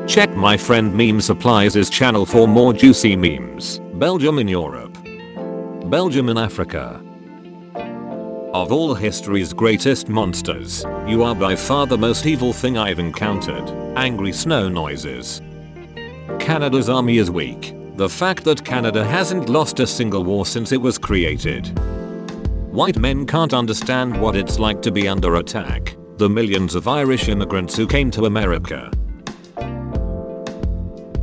Check my friend Meme Supplies' channel for more juicy memes. Belgium in Europe. Belgium in Africa. Of all history's greatest monsters, you are by far the most evil thing I've encountered. Angry snow noises. Canada's army is weak. The fact that Canada hasn't lost a single war since it was created. White men can't understand what it's like to be under attack. The millions of Irish immigrants who came to America.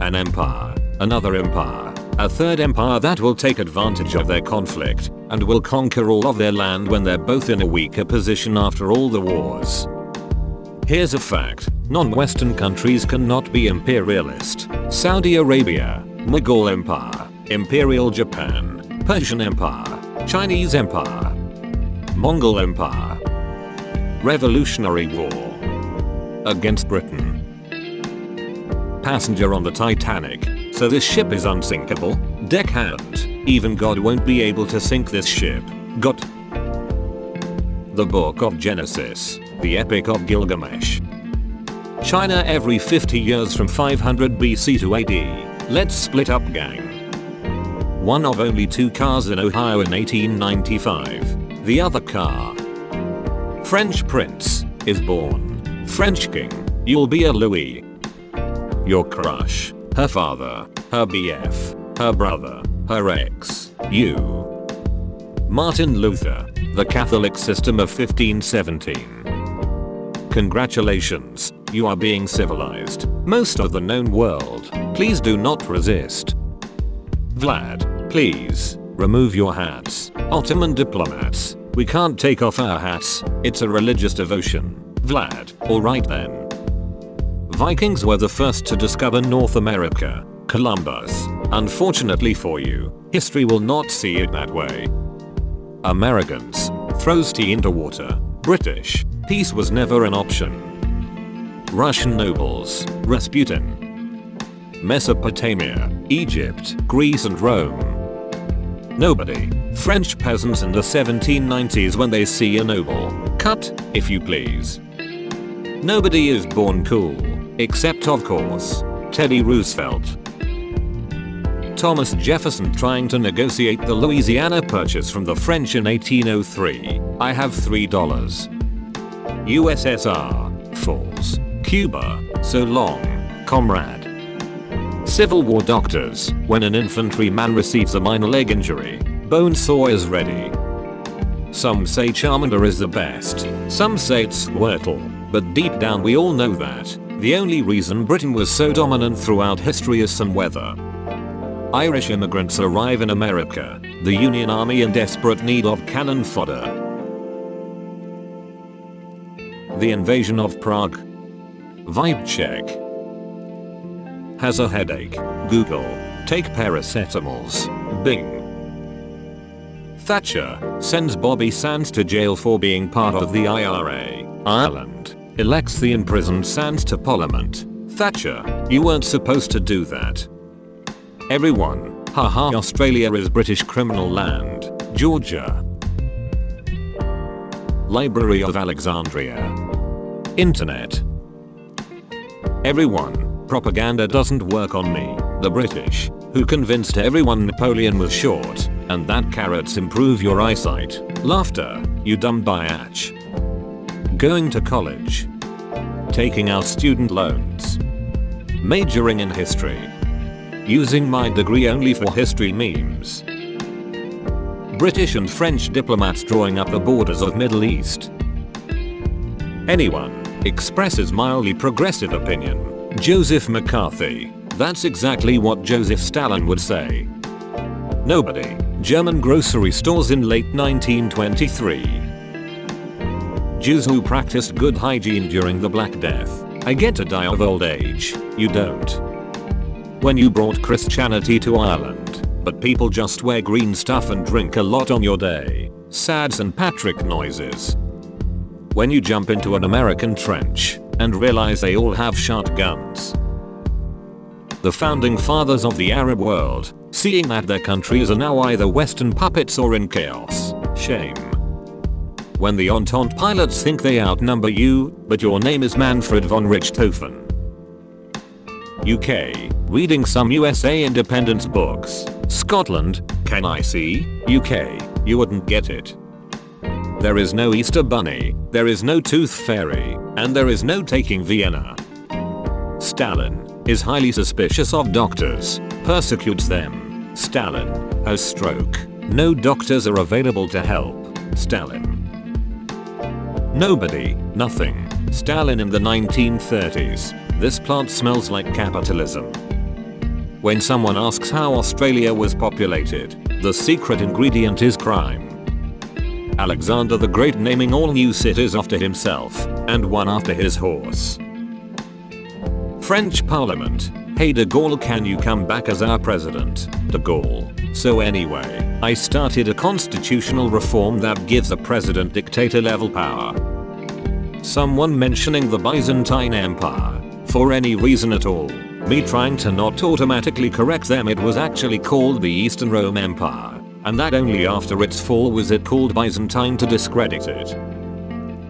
An empire, another empire, a third empire that will take advantage of their conflict and will conquer all of their land when they're both in a weaker position after all the wars. Here's a fact, non-Western countries cannot be imperialist. Saudi Arabia, Mughal Empire, Imperial Japan, Persian Empire, Chinese Empire, Mongol Empire. Revolutionary War against Britain. Passenger on the Titanic. So this ship is unsinkable? Deckhand. Even God won't be able to sink this ship. Got. The Book of Genesis. The Epic of Gilgamesh. China every 50 years from 500 BC to AD. Let's split up, gang. One of only 2 cars in Ohio in 1895. The other car. French prince is born. French king. You'll be a Louis. Your crush. Her father. Her BF. Her brother. Her ex. You. Martin Luther. The Catholic system of 1517. Congratulations. You are being civilized. Most of the known world. Please do not resist. Vlad. Please. Remove your hats. Ottoman diplomats. We can't take off our hats. It's a religious devotion. Vlad. Alright then. Vikings were the first to discover North America. Columbus. Unfortunately for you, history will not see it that way. Americans. Throws tea into water. British. Peace was never an option. Russian nobles. Rasputin. Mesopotamia. Egypt. Greece and Rome. Nobody. French peasants in the 1790s when they see a noble. Cut, if you please. Nobody is born cool. Except of course, Teddy Roosevelt. Thomas Jefferson trying to negotiate the Louisiana Purchase from the French in 1803. I have $3. USSR. Falls. Cuba. So long, comrade. Civil War doctors. When an infantryman receives a minor leg injury, bone saw is ready. Some say Charmander is the best. Some say it's Squirtle. But deep down we all know that the only reason Britain was so dominant throughout history is some weather. Irish immigrants arrive in America, the Union Army in desperate need of cannon fodder. The invasion of Prague. Vibe check. Has a headache. Google. Take paracetamols. Bing. Thatcher sends Bobby Sands to jail for being part of the IRA. Ireland elects the imprisoned Sands to Parliament. Thatcher, you weren't supposed to do that. Everyone, haha, Australia is British criminal land. Georgia. Library of Alexandria. Internet. Everyone, propaganda doesn't work on me. The British, who convinced everyone Napoleon was short, and that carrots improve your eyesight. Laughter, you dumb biatch. Going to college. Taking out student loans. Majoring in history. Using my degree only for history memes. British and French diplomats drawing up the borders of Middle East. Anyone expresses mildly progressive opinion. Joseph McCarthy. That's exactly what Joseph Stalin would say. Nobody. German grocery stores in late 1923. Jews who practiced good hygiene during the Black Death. I get to die of old age, you don't. When you brought Christianity to Ireland, but people just wear green stuff and drink a lot on your day. Sad St. Patrick noises. When you jump into an American trench and realize they all have shotguns. The founding fathers of the Arab world, seeing that their countries are now either Western puppets or in chaos. Shame. When the Entente pilots think they outnumber you, but your name is Manfred von Richthofen. UK, reading some USA independence books. Scotland, can I see? UK, you wouldn't get it. There is no Easter Bunny, there is no Tooth Fairy, and there is no taking Vienna. Stalin is highly suspicious of doctors, persecutes them. Stalin has stroke. No doctors are available to help. Stalin. Nobody, nothing. Stalin in the 1930s. This plant smells like capitalism. When someone asks how Australia was populated, the secret ingredient is crime. Alexander the Great naming all new cities after himself, and one after his horse. French Parliament. Hey de Gaulle, can you come back as our president? De Gaulle. So anyway, I started a constitutional reform that gives a president dictator level power. Someone mentioning the Byzantine Empire. For any reason at all. Me trying to not automatically correct them, it was actually called the Eastern Rome Empire. And that only after its fall was it called Byzantine to discredit it.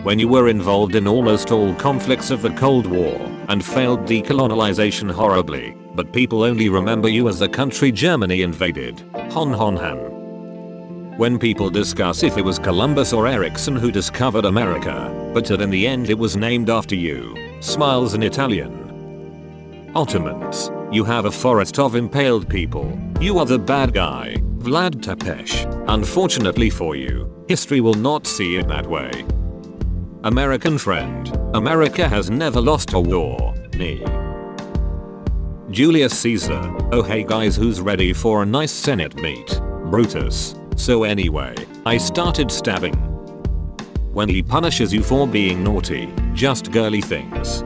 When you were involved in almost all conflicts of the Cold War and failed decolonization horribly, but people only remember you as the country Germany invaded. Hon hon han. When people discuss if it was Columbus or Ericsson who discovered America, but that in the end it was named after you, smiles in Italian. Ottomans, you have a forest of impaled people. You are the bad guy, Vlad Tepes. Unfortunately for you, history will not see it that way. American friend, America has never lost a war, me. Julius Caesar, oh hey guys, who's ready for a nice Senate meet? Brutus. So anyway, I started stabbing. When he punishes you for being naughty, just girly things.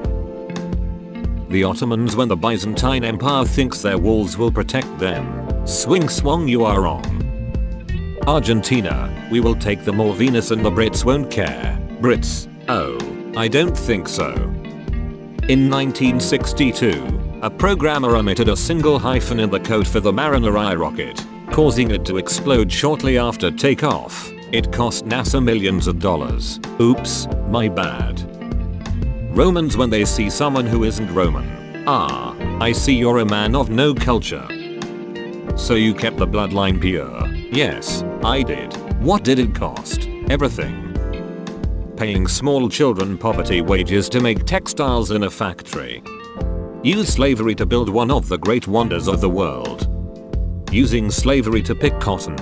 The Ottomans, when the Byzantine Empire thinks their walls will protect them. Swing swung, you are wrong. Argentina, we will take the Malvinas and the Brits won't care. Brits, oh, I don't think so. In 1962, a programmer omitted a single hyphen in the code for the Mariner I rocket, causing it to explode shortly after takeoff. It cost NASA millions of dollars. Oops, my bad. Romans, when they see someone who isn't Roman. Ah, I see you're a man of no culture. So you kept the bloodline pure? Yes, I did. What did it cost? Everything. Paying small children poverty wages to make textiles in a factory. Use slavery to build one of the great wonders of the world. Using slavery to pick cotton.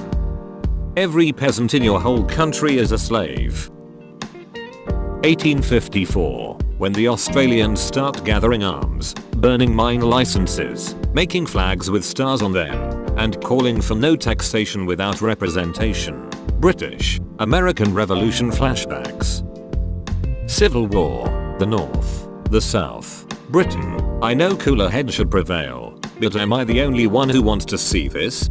Every peasant in your whole country is a slave. 1854, when the Australians start gathering arms, burning mine licenses, making flags with stars on them, and calling for no taxation without representation. British, American Revolution flashbacks. Civil War, the North, the South, Britain. I know cooler heads should prevail, but am I the only one who wants to see this?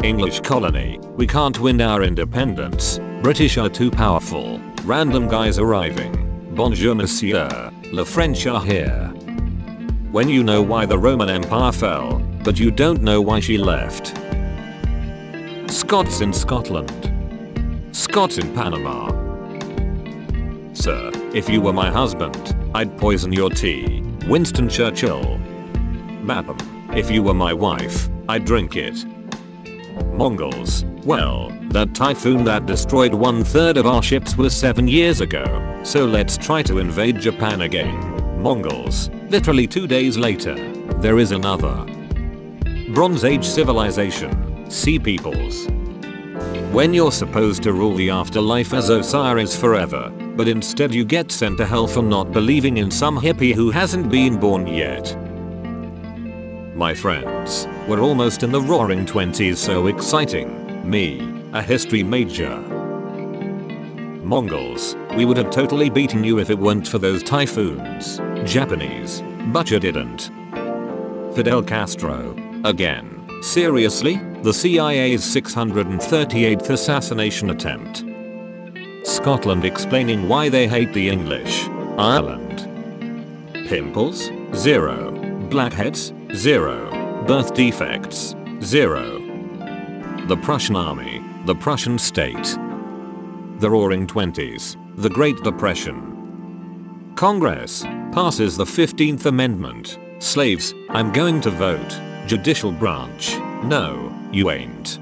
English colony, we can't win our independence. British are too powerful. Random guys arriving. Bonjour monsieur, le French are here. When you know why the Roman Empire fell, but you don't know why she left. Scots in Scotland. Scots in Panama. Sir, if you were my husband, I'd poison your tea. Winston Churchill. Madam, if you were my wife, I'd drink it. Mongols, well, that typhoon that destroyed 1/3 of our ships was 7 years ago, so let's try to invade Japan again. Mongols, literally 2 days later, there is another. Bronze Age civilization, Sea Peoples. When you're supposed to rule the afterlife as Osiris forever, but instead you get sent to hell for not believing in some hippie who hasn't been born yet. My friends, we're almost in the roaring 20s, so exciting. Me, a history major. Mongols, we would have totally beaten you if it weren't for those typhoons. Japanese, but you didn't. Fidel Castro, again. Seriously? The CIA's 638th assassination attempt. Scotland explaining why they hate the English. Ireland. Pimples? 0. Blackheads? 0. Birth defects? 0. The Prussian Army, the Prussian state. The Roaring Twenties, the Great Depression. Congress passes the 15th Amendment. Slaves, I'm going to vote. Judicial branch. No, you ain't.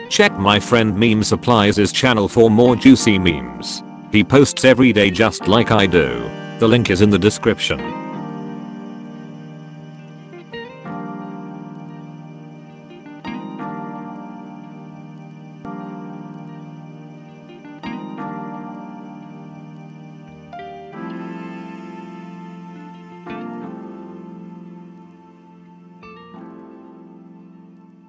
Check my friend Meme Supplies' channel for more juicy memes. He posts every day just like I do. The link is in the description.